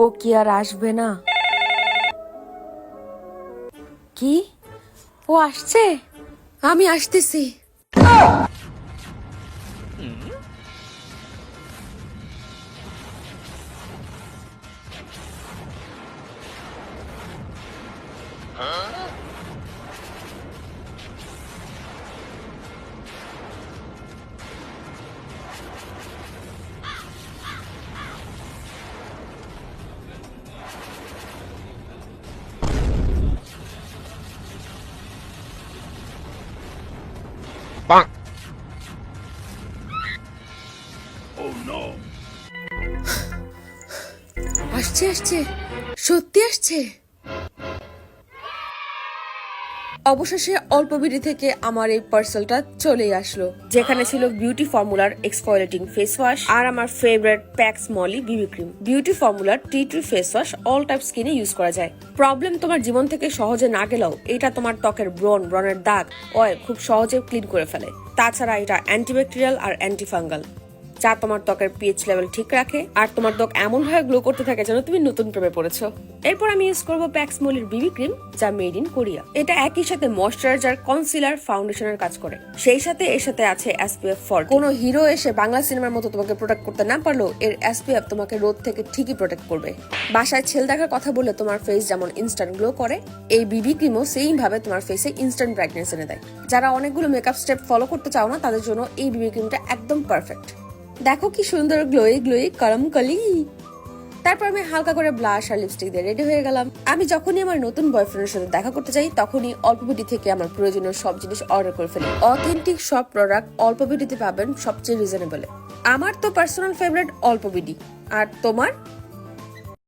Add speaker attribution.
Speaker 1: ও কি আর আসবে না? কি? ও আসছে? আমি আসতেছি। আসছে আসছে, সত্যি আসছে। অবশেষে অল্প বিডি থেকে আমার এই পার্সেলটা চলেই আসলো, যেখানে ছিল বিউটি ফর্মুলার এক্সফোলিয়েটিং ফেস ওয়াশ আর আমার ফেভারিট প্যাক্স মলি বিবি ক্রিম। বিউটি ফর্মুলার tea tree face wash all type স্কিনে ইউজ করা যায়। প্রবলেম তোমার জীবন থেকে সহজে না গেলেও এটা তোমার ত্বকের ব্রণের দাগ, অয়েল খুব সহজে ক্লিন করে ফেলে। তাছাড়া এটা অ্যান্টিব্যাকটেরিয়াল আর অ্যান্টিফাঙ্গাল, যা তোমার ত্বকের পিএইচ লেভেল ঠিক রাখে আর তোমার ত্বক এমন ভাবে গ্লো করতে থাকে যেন তুমি নতুন প্রেমে পড়েছো। এরপর আমি ইউজ করবো প্যাক্স মলির বিবি ক্রিম, যা মেড ইন কোরিয়া। এটা একই সাথে ময়শ্চারাইজার, কনসিলার, ফাউন্ডেশনের কাজ করে। সেই সাথে এর সাথে আছে SPF 40। কোনো হিরো এসে বাংলা সিনেমার মতো তোমাকে প্রোটেক্ট করতে না পারলেও এর SPF তোমাকে রোদ থেকে ঠিকই প্রোটেক্ট করবে। বাসায় ছেল দেখার কথা বললে তোমার ফেস যেমন ইনস্ট্যান্ট গ্লো করে, এই বিবি ক্রিমও সেম ভাবে তোমার ফেসে ইনস্ট্যান্ট ব্রাইটনেস এনে দেয়। যারা অনেকগুলো মেকআপ স্টেপ ফলো করতে চাও না, তাদের জন্য এই বিবি ক্রিমটা একদম পারফেক্ট। দেখো কি সুন্দর গ্লোই কলমকালি। তারপর আমি হালকা করে ব্লাশ আর লিপস্টিক দিয়ে রেডি হয়ে গেলাম। আমি যখনই আমার নতুন বয়ফ্রেন্ডের সাথে দেখা করতে যাই, তখনই অল্প বিডি থেকে আমার প্রয়োজনীয় সব জিনিস অর্ডার করে ফেলি। অথেন্টিক সব প্রোডাক্ট অল্প বিডিতে পাবেন সবচেয়ে রিজনেবলে। আমার তো পার্সোনাল ফেভারিট অল্প বিডি। আর তোমার?